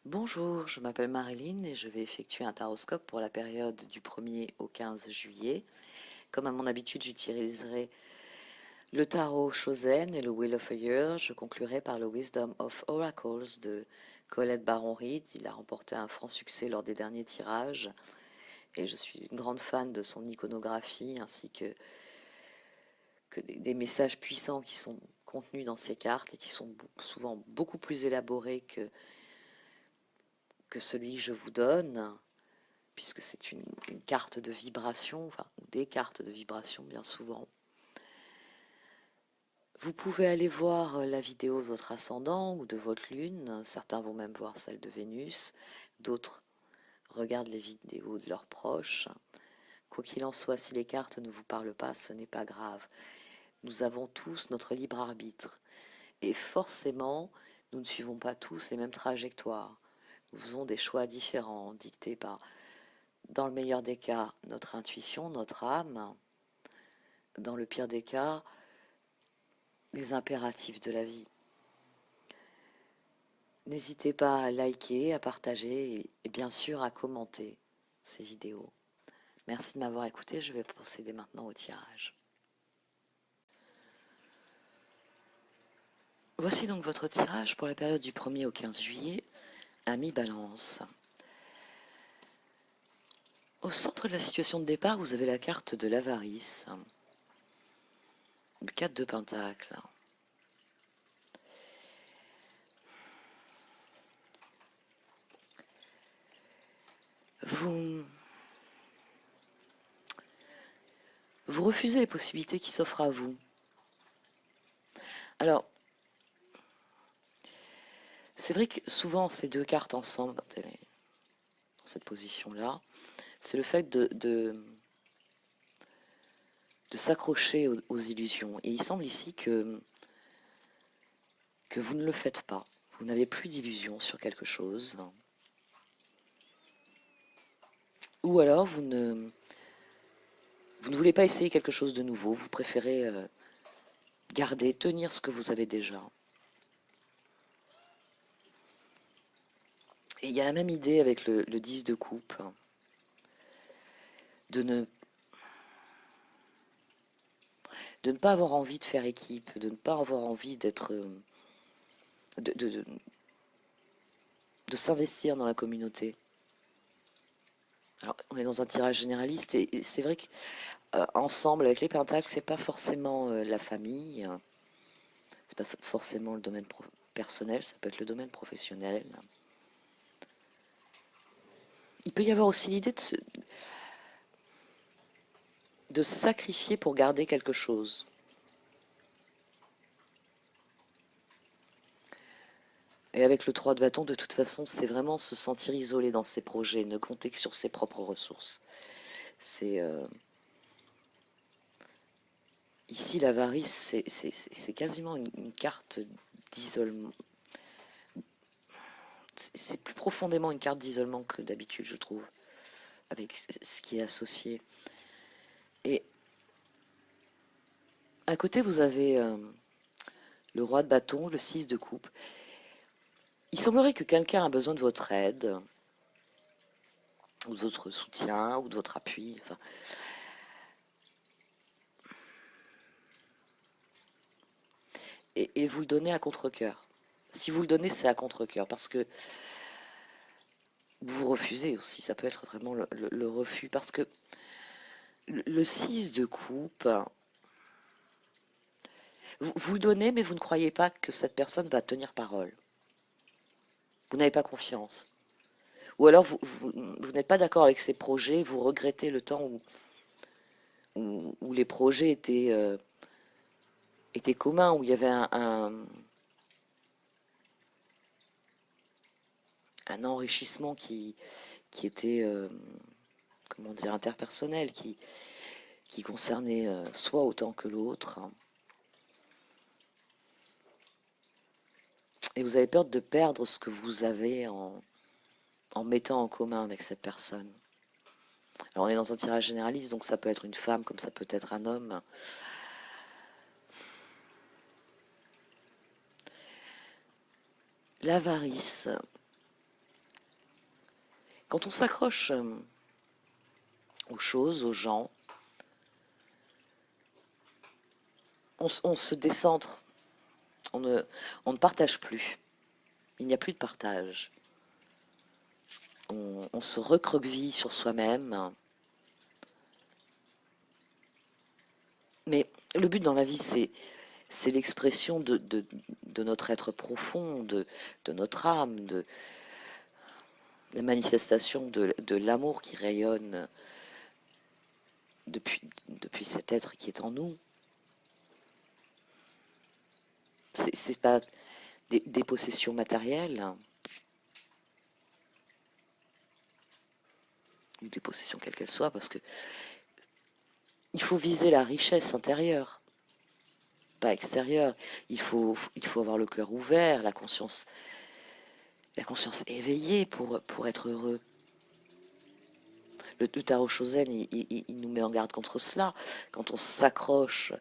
Bonjour, je m'appelle Marilyn et je vais effectuer un taroscope pour la période du 1er au 15 juillet. Comme à mon habitude, j'utiliserai le tarot Chosen et le Wheel of a Year. Je conclurai par le Wisdom of Oracles de Colette Baron-Reid. Il a remporté un franc succès lors des derniers tirages et je suis une grande fan de son iconographie ainsi que des messages puissants qui sont contenus dans ces cartes et qui sont souvent beaucoup plus élaborés que celui que je vous donne, puisque c'est une carte de vibration, enfin des cartes de vibration bien souvent. Vous pouvez aller voir la vidéo de votre ascendant ou de votre lune, certains vont même voir celle de Vénus, d'autres regardent les vidéos de leurs proches. Quoi qu'il en soit, si les cartes ne vous parlent pas, ce n'est pas grave. Nous avons tous notre libre arbitre. Et forcément, nous ne suivons pas tous les mêmes trajectoires. Nous faisons des choix différents, dictés par, dans le meilleur des cas, notre intuition, notre âme. Dans le pire des cas, les impératifs de la vie. N'hésitez pas à liker, à partager et bien sûr à commenter ces vidéos. Merci de m'avoir écouté, je vais procéder maintenant au tirage. Voici donc votre tirage pour la période du 1er au 15 juillet, Ami Balance. Au centre de la situation de départ, vous avez la carte de l'avarice, le 4 de Pentacle. Vous refusez les possibilités qui s'offrent à vous. Alors, c'est vrai que souvent ces deux cartes ensemble, quand elle est dans cette position-là, c'est le fait de s'accrocher aux illusions. Et il semble ici que vous ne le faites pas. Vous n'avez plus d'illusions sur quelque chose. Ou alors vous ne voulez pas essayer quelque chose de nouveau. Vous préférez garder, tenir ce que vous avez déjà. Et il y a la même idée avec le 10 de coupe. De ne pas avoir envie de faire équipe, de ne pas avoir envie d'être... de s'investir dans la communauté. Alors, on est dans un tirage généraliste et c'est vrai qu'ensemble, avec les pentacles, c'est pas forcément la famille, c'est pas forcément le domaine personnel, ça peut être le domaine professionnel. Il peut y avoir aussi l'idée de se sacrifier pour garder quelque chose. Et avec le 3 de bâton, de toute façon, c'est vraiment se sentir isolé dans ses projets, ne compter que sur ses propres ressources. C'est ici l'avarice, c'est quasiment une carte d'isolement. C'est plus profondément une carte d'isolement que d'habitude, je trouve, avec ce qui est associé. Et à côté, vous avez le roi de bâton, le 6 de coupe. Il semblerait que quelqu'un a besoin de votre aide, ou de votre soutien, ou de votre appui. Enfin, et vous le donnez à contre-cœur. Si vous le donnez, c'est à contre-cœur, parce que vous refusez aussi. Ça peut être vraiment le refus, parce que le 6 de coupe, vous le donnez, mais vous ne croyez pas que cette personne va tenir parole. Vous n'avez pas confiance. Ou alors vous n'êtes pas d'accord avec ses projets, vous regrettez le temps où les projets étaient communs, où il y avait un enrichissement qui était, comment dire, interpersonnel, qui concernait soit autant que l'autre. Et vous avez peur de perdre ce que vous avez en mettant en commun avec cette personne. Alors on est dans un tirage généraliste, donc ça peut être une femme comme ça peut être un homme. L'avarice, Quand on s'accroche aux choses, aux gens, on se décentre, on ne partage plus. Il n'y a plus de partage. On se recroqueville sur soi-même. Mais le but dans la vie, c'est l'expression de notre être profond, de notre âme, de la manifestation de l'amour qui rayonne depuis cet être qui est en nous. C'est pas des possessions matérielles ou des possessions quelles qu'elles soient, parce que il faut viser la richesse intérieure, pas extérieure. Il faut avoir le cœur ouvert, la conscience éveillée pour être heureux. Le tarot Shozen, il nous met en garde contre cela. Quand on s'accroche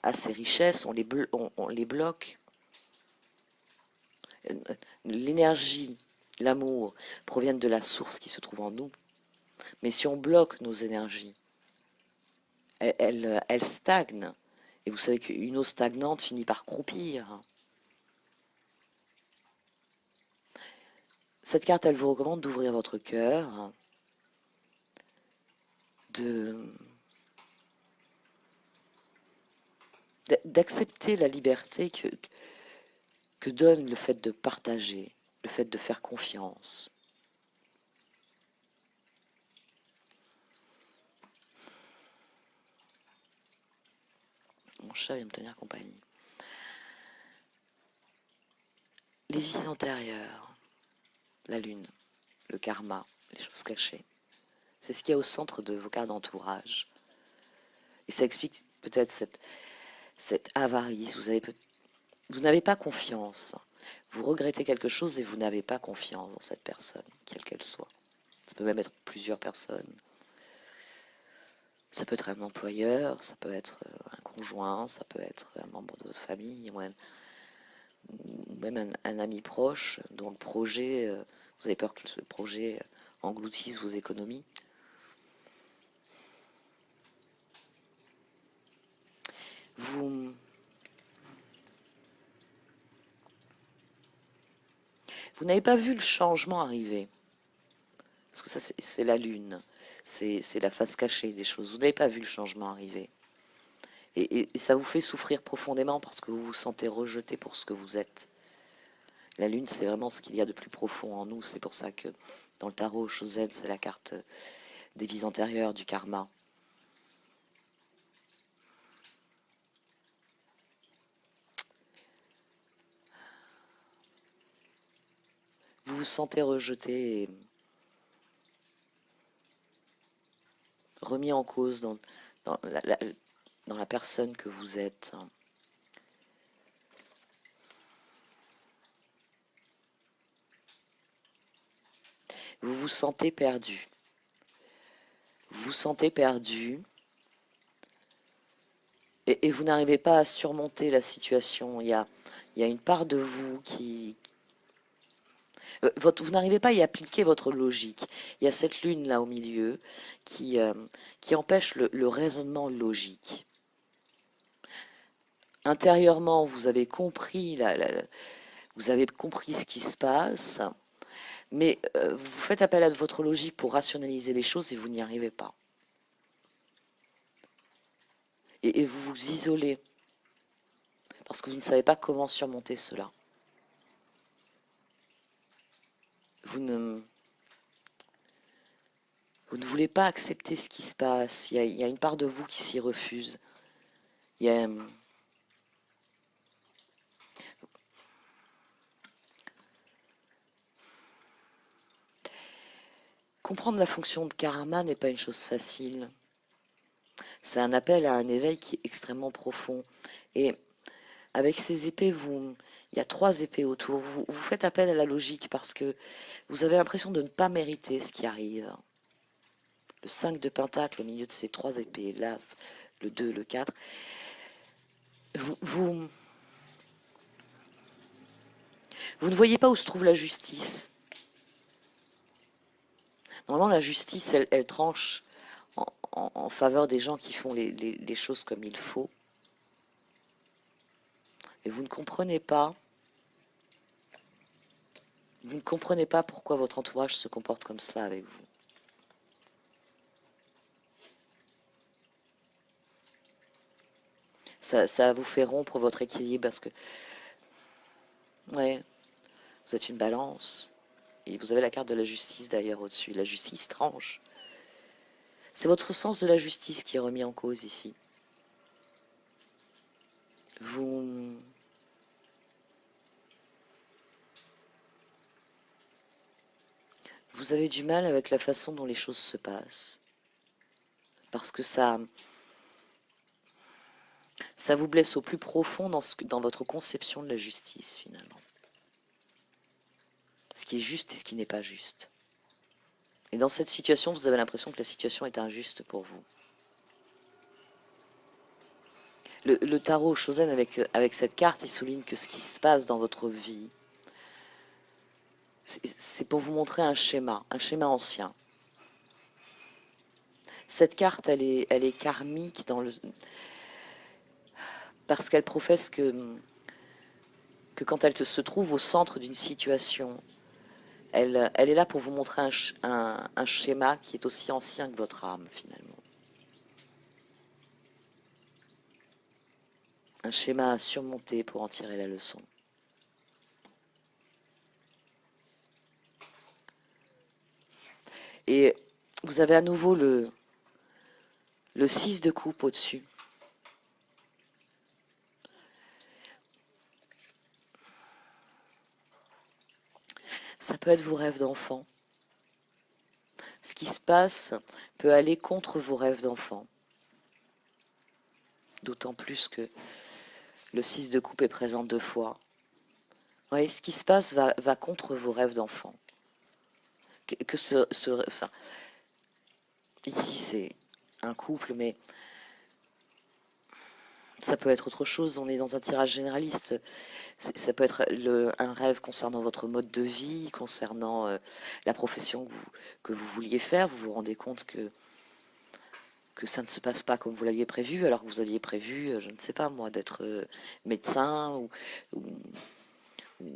à ces richesses, on les bloque. L'énergie, l'amour proviennent de la source qui se trouve en nous. Mais si on bloque nos énergies, elles stagnent. Et vous savez qu'une eau stagnante finit par croupir. Cette carte, elle vous recommande d'ouvrir votre cœur, d'accepter la liberté que donne le fait de partager, le fait de faire confiance. Mon chat vient me tenir compagnie. Les vies antérieures, la lune, le karma, les choses cachées, c'est ce qu'il y a au centre de vos cartes d'entourage. Et ça explique peut-être cette avarice. Vous n'avez pas confiance. Vous regrettez quelque chose et vous n'avez pas confiance dans cette personne, quelle qu'elle soit. Ça peut même être plusieurs personnes. Ça peut être un employeur, ça peut être un conjoint, ça peut être un membre de votre famille, ou même un ami proche dont le projet, vous avez peur que ce projet engloutisse vos économies. Vous n'avez pas vu le changement arriver. Parce que ça, c'est la lune. C'est la face cachée des choses. Vous n'avez pas vu le changement arriver. Et ça vous fait souffrir profondément parce que vous vous sentez rejeté pour ce que vous êtes. La lune, c'est vraiment ce qu'il y a de plus profond en nous. C'est pour ça que dans le tarot, Shozen, c'est la carte des vies antérieures, du karma. Vous vous sentez rejeté et remis en cause dans la personne que vous êtes. Vous vous sentez perdu. Vous vous sentez perdu et vous n'arrivez pas à surmonter la situation. Il y a une part de vous qui... vous n'arrivez pas à y appliquer votre logique. Il y a cette lune là au milieu qui empêche le raisonnement logique. Intérieurement, vous avez compris vous avez compris ce qui se passe, mais vous faites appel à votre logique pour rationaliser les choses et vous n'y arrivez pas. Et vous vous isolez parce que vous ne savez pas comment surmonter cela. Vous ne voulez pas accepter ce qui se passe. Il y a une part de vous qui s'y refuse. Il y a... Comprendre la fonction de karma n'est pas une chose facile. C'est un appel à un éveil qui est extrêmement profond. Et avec ces épées, il y a 3 épées autour. Vous faites appel à la logique parce que vous avez l'impression de ne pas mériter ce qui arrive. Le 5 de pentacle au milieu de ces 3 épées, l'as, le 2, le 4. Vous ne voyez pas où se trouve la justice. Normalement, la justice, elle tranche en faveur des gens qui font les choses comme il faut. Et vous ne comprenez pas pourquoi votre entourage se comporte comme ça avec vous. Ça vous fait rompre votre équilibre parce que, ouais, vous êtes une balance. Et vous avez la carte de la justice d'ailleurs au-dessus. La justice tranche. C'est votre sens de la justice qui est remis en cause ici. Vous, vous avez du mal avec la façon dont les choses se passent. Parce que ça vous blesse au plus profond dans votre conception de la justice, finalement. Ce qui est juste et ce qui n'est pas juste. Et dans cette situation, vous avez l'impression que la situation est injuste pour vous. Le tarot Shozen, avec cette carte, il souligne que ce qui se passe dans votre vie, c'est pour vous montrer un schéma ancien. Cette carte, elle est karmique parce qu'elle professe que quand elle se trouve au centre d'une situation, elle est là pour vous montrer un schéma qui est aussi ancien que votre âme, finalement. Un schéma à surmonter pour en tirer la leçon. Et vous avez à nouveau le 6 de coupe au-dessus. Ça peut être vos rêves d'enfant. Ce qui se passe peut aller contre vos rêves d'enfant. D'autant plus que le 6 de coupe est présent 2 fois. Oui, ce qui se passe va contre vos rêves d'enfant. Enfin, ici c'est un couple, mais ça peut être autre chose. On est dans un tirage généraliste. Ça peut être un rêve concernant votre mode de vie, concernant la profession que vous vouliez faire. Vous vous rendez compte que ça ne se passe pas comme vous l'aviez prévu, alors que vous aviez prévu, je ne sais pas moi, d'être médecin ou, ou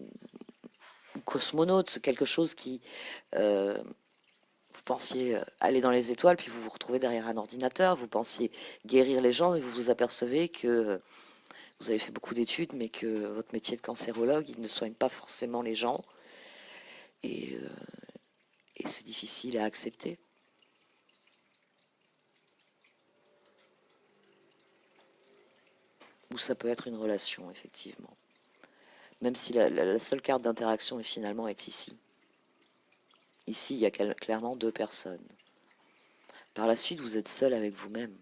cosmonaute, quelque chose qui, vous pensiez aller dans les étoiles, puis vous vous retrouvez derrière un ordinateur, vous pensiez guérir les gens, et vous vous apercevez que vous avez fait beaucoup d'études, mais que votre métier de cancérologue, il ne soigne pas forcément les gens, et, euh, et c'est difficile à accepter. Ou ça peut être une relation, effectivement. Même si la seule carte d'interaction finalement est ici. Ici, il y a clairement 2 personnes. Par la suite, vous êtes seul avec vous-même.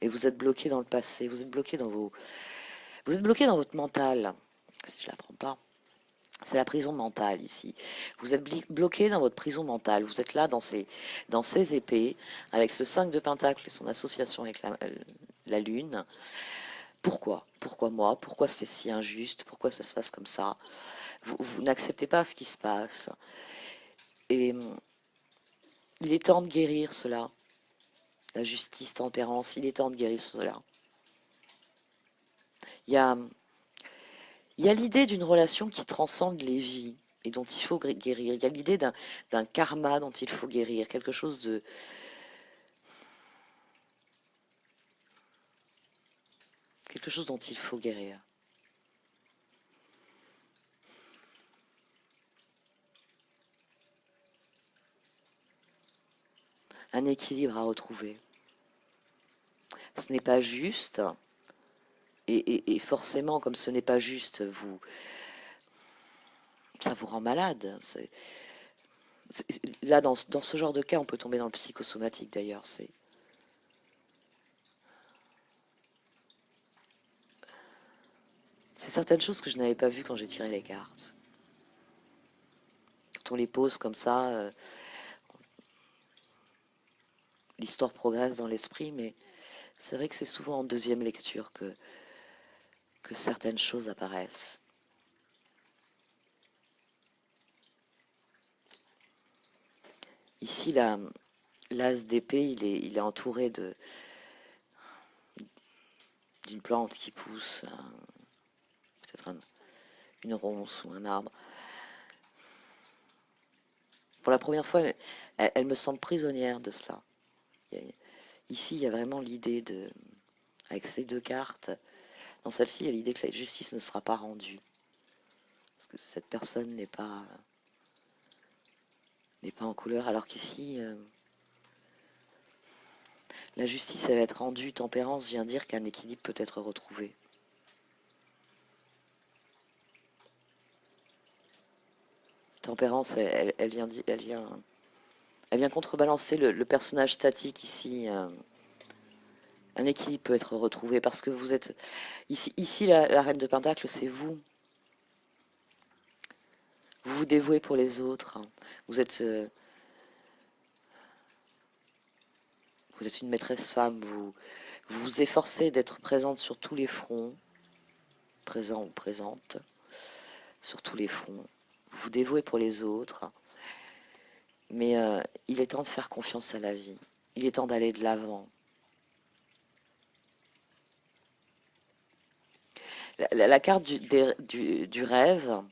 Et vous êtes bloqué dans le passé, vous êtes bloqué vous êtes bloqué dans votre mental. Si je la prends pas, c'est la prison mentale ici. Vous êtes bloqué dans votre prison mentale. Vous êtes là dans ces épées, avec ce 5 de pentacle et son association avec la lune. Pourquoi? Pourquoi moi? Pourquoi c'est si injuste? Pourquoi ça se passe comme ça? Vous n'acceptez pas ce qui se passe. Et il est temps de guérir cela. La justice, tempérance, il est temps de guérir cela. Il y a, il y a l'idée d'une relation qui transcende les vies et dont il faut guérir. Il y a l'idée d'un karma dont il faut guérir, quelque chose dont il faut guérir. Un équilibre à retrouver. Ce n'est pas juste, et forcément, comme ce n'est pas juste, ça vous rend malade. Là, dans ce genre de cas, on peut tomber dans le psychosomatique d'ailleurs. C'est certaines choses que je n'avais pas vues quand j'ai tiré les cartes. Quand on les pose comme ça, l'histoire progresse dans l'esprit, mais c'est vrai que c'est souvent en deuxième lecture que certaines choses apparaissent. Ici, l'as d'épée, il est entouré d'une plante qui pousse, peut-être une ronce ou un arbre. Pour la première fois, elle me semble prisonnière de cela. Ici, il y a vraiment l'idée de, avec ces deux cartes, dans celle-ci, il y a l'idée que la justice ne sera pas rendue. Parce que cette personne n'est pas en couleur, alors qu'ici, la justice elle va être rendue, tempérance vient dire qu'un équilibre peut être retrouvé. Tempérance, elle vient contrebalancer le personnage statique ici. Un équilibre peut être retrouvé parce que vous êtes... Ici la reine de Pentacle, c'est vous. Vous vous dévouez pour les autres. Vous êtes une maîtresse femme. Vous vous efforcez d'être présente sur tous les fronts. Présent ou présente. Sur tous les fronts. Vous vous dévouez pour les autres. Mais il est temps de faire confiance à la vie. Il est temps d'aller de l'avant. La carte du rêve,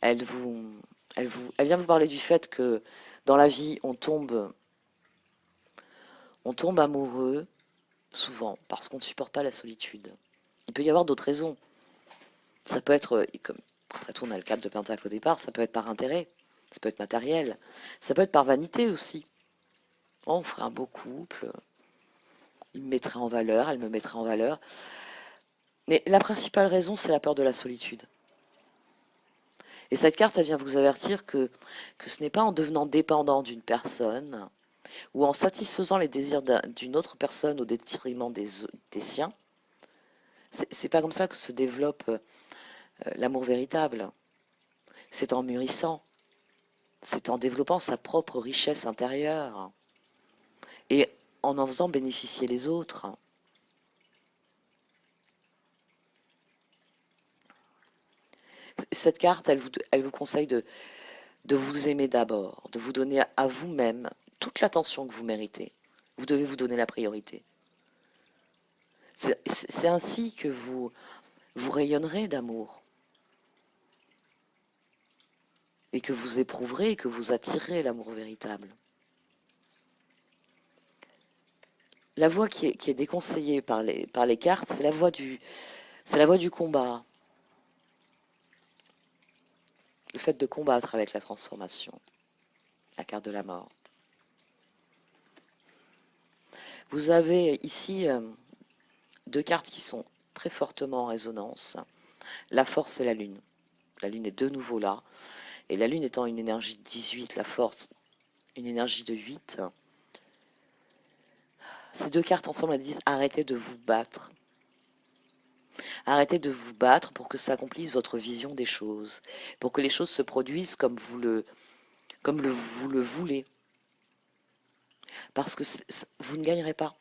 elle vient vous parler du fait que dans la vie, on tombe amoureux, souvent, parce qu'on ne supporte pas la solitude. Il peut y avoir d'autres raisons. Ça peut être, comme après tout, on a le cadre de Pentacle au départ, ça peut être par intérêt, ça peut être matériel, ça peut être par vanité aussi. Oh, on ferait un beau couple, il me mettrait en valeur, elle me mettrait en valeur. Mais la principale raison, c'est la peur de la solitude. Et cette carte, elle vient vous avertir que ce n'est pas en devenant dépendant d'une personne ou en satisfaisant les désirs d'une autre personne au détriment des siens. C'est pas comme ça que se développe l'amour véritable. C'est en mûrissant, c'est en développant sa propre richesse intérieure et en faisant bénéficier les autres. Cette carte, elle vous conseille de vous aimer d'abord, de vous donner à vous-même toute l'attention que vous méritez. Vous devez vous donner la priorité. C'est ainsi que vous rayonnerez d'amour et que vous éprouverez et que vous attirerez l'amour véritable. La voie qui est déconseillée par les cartes, c'est la voie du combat. Le fait de combattre avec la transformation. La carte de la mort. Vous avez ici deux cartes qui sont très fortement en résonance. La force et la lune. La lune est de nouveau là. Et la lune étant une énergie de 18, la force une énergie de 8. Ces deux cartes ensemble, elles disent arrêtez de vous battre. Arrêtez de vous battre pour que s'accomplisse votre vision des choses. Pour que les choses se produisent comme vous le voulez. Parce que vous ne gagnerez pas.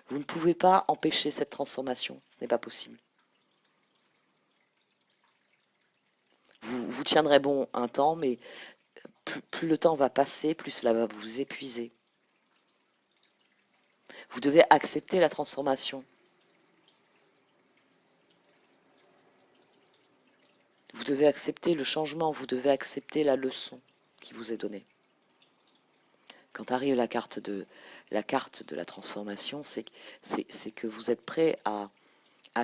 Vous ne pouvez pas empêcher cette transformation. Ce n'est pas possible. Vous tiendrez bon un temps, mais plus le temps va passer, plus cela va vous épuiser. Vous devez accepter la transformation. Vous devez accepter le changement, vous devez accepter la leçon qui vous est donnée. Quand arrive la carte de la transformation, c'est que vous êtes prêt à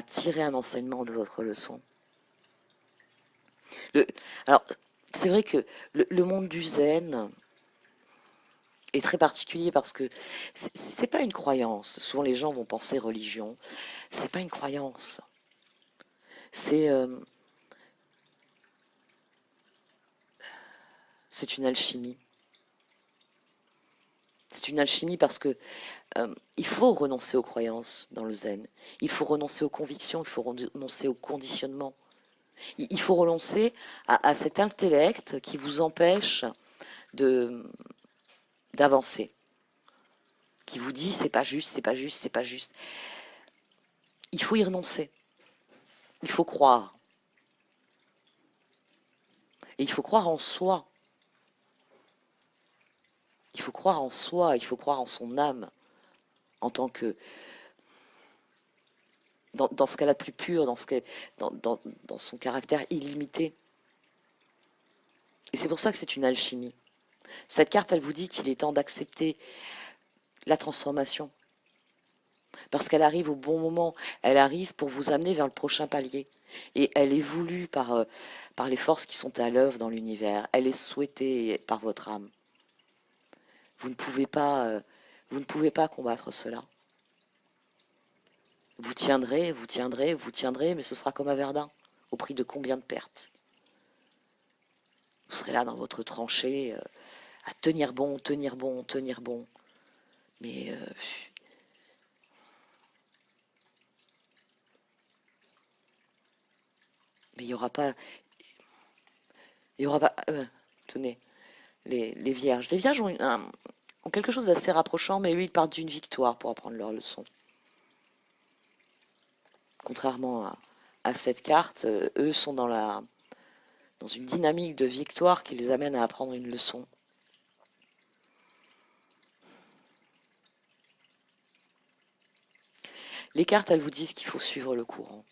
tirer un enseignement de votre leçon. Alors, c'est vrai que le monde du zen est très particulier parce que c'est pas une croyance. Souvent les gens vont penser religion. C'est pas une croyance. C'est une alchimie. C'est une alchimie parce que il faut renoncer aux croyances dans le zen. Il faut renoncer aux convictions, il faut renoncer au conditionnement. Il faut renoncer à cet intellect qui vous empêche d'avancer, qui vous dit c'est pas juste, c'est pas juste, c'est pas juste. Il faut y renoncer. Il faut croire. Et il faut croire en soi. Il faut croire en soi, il faut croire en son âme, en tant que dans ce qu'elle a de plus pur, dans son caractère illimité. Et c'est pour ça que c'est une alchimie. Cette carte, elle vous dit qu'il est temps d'accepter la transformation. Parce qu'elle arrive au bon moment. Elle arrive pour vous amener vers le prochain palier. Et elle est voulue par les forces qui sont à l'œuvre dans l'univers. Elle est souhaitée par votre âme. Vous ne pouvez pas, vous ne pouvez pas combattre cela. Vous tiendrez, vous tiendrez, vous tiendrez, mais ce sera comme à Verdun. Au prix de combien de pertes? Vous serez là dans votre tranchée, à tenir bon, tenir bon, tenir bon. Mais mais il y aura pas. Tenez, les vierges. Les vierges ont quelque chose d'assez rapprochant, mais eux, ils partent d'une victoire pour apprendre leur leçon. Contrairement à cette carte, eux sont dans une dynamique de victoire qui les amène à apprendre une leçon. Les cartes, elles vous disent qu'il faut suivre le courant.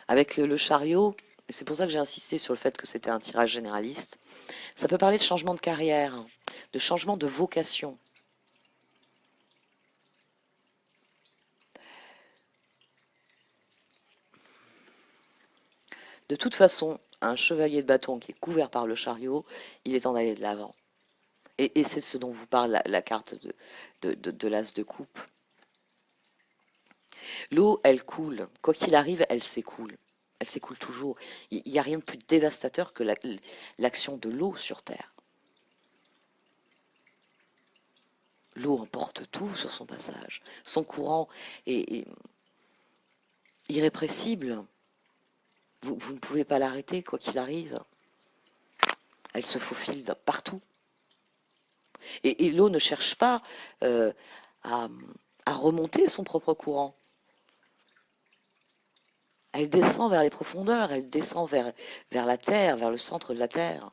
Avec le chariot, c'est pour ça que j'ai insisté sur le fait que c'était un tirage généraliste, ça peut parler de changement de carrière, de changement de vocation. De toute façon, un chevalier de bâton qui est couvert par le chariot, il est temps d'aller de l'avant. Et c'est ce dont vous parle la carte de l'as de coupe. L'eau, elle coule. Quoi qu'il arrive, elle s'écoule. Elle s'écoule toujours. Il n'y a rien de plus dévastateur que l'action de l'eau sur Terre. L'eau emporte tout sur son passage. Son courant est irrépressible. Vous ne pouvez pas l'arrêter, quoi qu'il arrive. Elle se faufile partout. Et l'eau ne cherche pas à, à remonter son propre courant. Elle descend vers les profondeurs, elle descend vers la terre, vers le centre de la terre.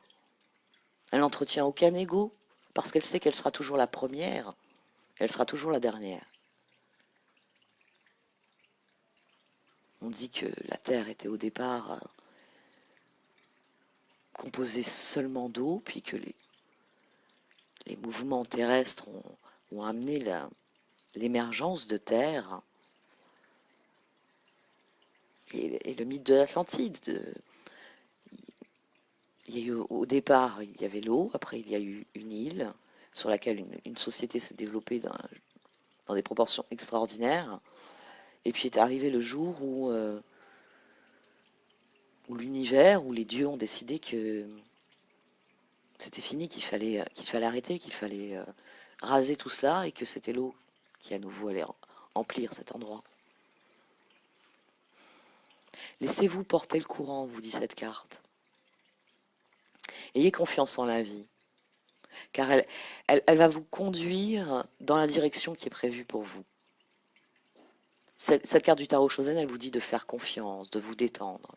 Elle n'entretient aucun ego, parce qu'elle sait qu'elle sera toujours la première, elle sera toujours la dernière. On dit que la terre était au départ composée seulement d'eau, puis que les mouvements terrestres ont amené l'émergence de terre. Et le mythe de l'Atlantide. Il y a eu, au départ, il y avait l'eau, après il y a eu une île sur laquelle une société s'est développée dans des proportions extraordinaires. Et puis est arrivé le jour où l'univers, où les dieux ont décidé que c'était fini, qu'il fallait arrêter, qu'il fallait raser tout cela, et que c'était l'eau qui à nouveau allait emplir cet endroit. Laissez-vous porter le courant, vous dit cette carte. Ayez confiance en la vie, car elle va vous conduire dans la direction qui est prévue pour vous. Cette carte du tarot Chosen, elle vous dit de faire confiance, de vous détendre,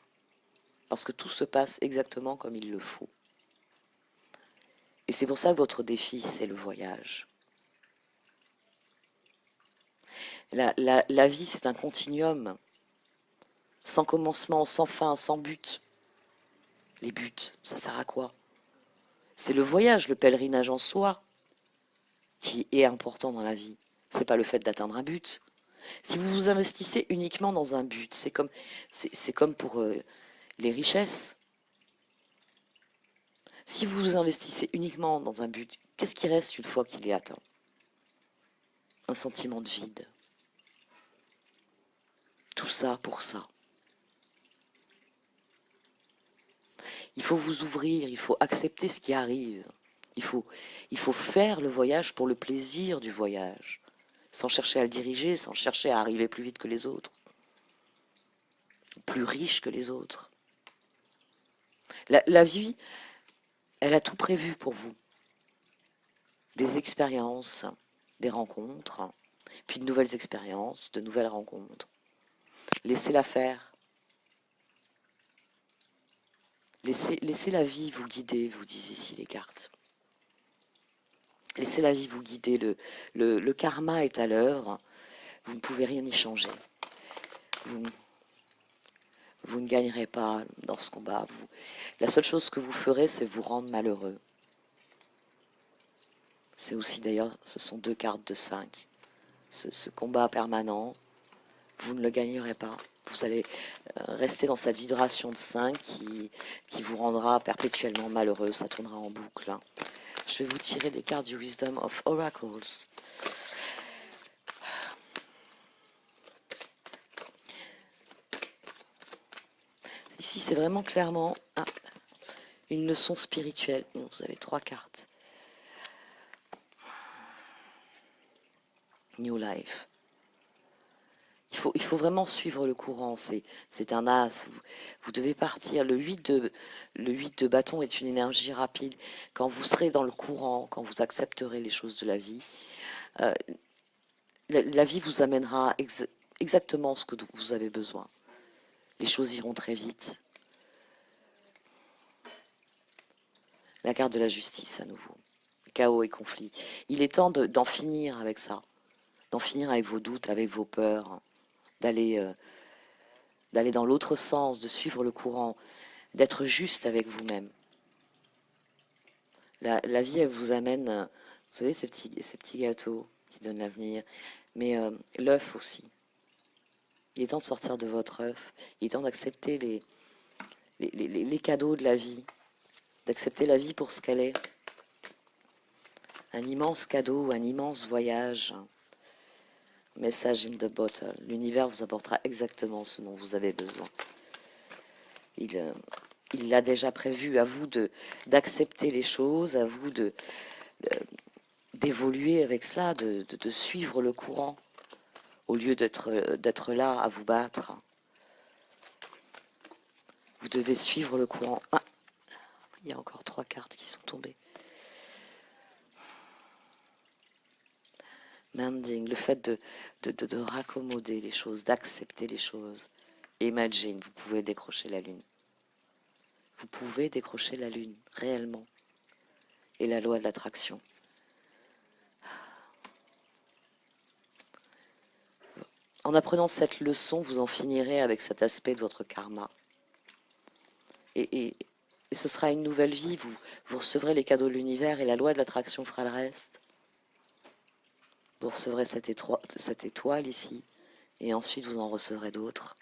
parce que tout se passe exactement comme il le faut. Et c'est pour ça que votre défi, c'est le voyage. La vie, c'est un continuum, sans commencement, sans fin, sans but. Les buts, ça sert à quoi? C'est le voyage, le pèlerinage en soi, qui est important dans la vie. C'est pas le fait d'atteindre un but. Si vous vous investissez uniquement dans un but, c'est comme pour les richesses. Si vous vous investissez uniquement dans un but, qu'est-ce qui reste une fois qu'il est atteint? Un sentiment de vide. Tout ça pour ça. Il faut vous ouvrir, il faut accepter ce qui arrive. Il faut faire le voyage pour le plaisir du voyage, sans chercher à le diriger, sans chercher à arriver plus vite que les autres, plus riche que les autres. La vie, elle a tout prévu pour vous. Des expériences, des rencontres, puis de nouvelles expériences, de nouvelles rencontres. Laissez-la faire. Laissez la vie vous guider, vous disent ici les cartes. Laissez la vie vous guider. Le karma est à l'œuvre. Vous ne pouvez rien y changer. Vous, vous ne gagnerez pas dans ce combat. La seule chose que vous ferez, c'est vous rendre malheureux. C'est aussi d'ailleurs, ce sont 2 cartes de 5. Ce combat permanent, vous ne le gagnerez pas. Vous allez rester dans cette vibration de 5 qui vous rendra perpétuellement malheureux. Ça tournera en boucle. Je vais vous tirer des cartes du Wisdom of Oracles. Ici, c'est vraiment clairement une leçon spirituelle. Vous avez 3 cartes. New Life. Il faut vraiment suivre le courant. C'est un as. Vous devez partir. Le 8 de bâton est une énergie rapide. Quand vous serez dans le courant, quand vous accepterez les choses de la vie, la vie vous amènera exactement ce que vous avez besoin. Les choses iront très vite. La carte de la justice à nouveau. Chaos et conflit. Il est temps d'en finir avec ça. D'en finir avec vos doutes, avec vos peurs. D'aller dans l'autre sens, de suivre le courant, d'être juste avec vous-même. La vie, elle vous amène, vous savez, ces petits gâteaux qui donnent l'avenir, mais l'œuf aussi. Il est temps de sortir de votre œuf, il est temps d'accepter les cadeaux de la vie, d'accepter la vie pour ce qu'elle est. Un immense cadeau, un immense voyage. Message in the bottle. L'univers vous apportera exactement ce dont vous avez besoin. Il l'a déjà prévu. À vous d'accepter les choses, à vous d'évoluer avec cela, de suivre le courant, au lieu d'être là à vous battre. Vous devez suivre le courant. Ah, il y a encore 3 cartes qui sont tombées. Mending, le fait de raccommoder les choses, d'accepter les choses. Imagine, vous pouvez décrocher la lune. Vous pouvez décrocher la lune, réellement. Et la loi de l'attraction. En apprenant cette leçon, vous en finirez avec cet aspect de votre karma. Et ce sera une nouvelle vie. Vous recevrez les cadeaux de l'univers et la loi de l'attraction fera le reste. Vous recevrez cette étoile ici, et ensuite vous en recevrez d'autres.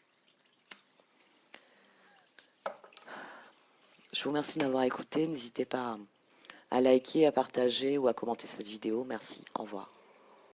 Je vous remercie de m'avoir écouté. N'hésitez pas à liker, à partager ou à commenter cette vidéo. Merci. Au revoir.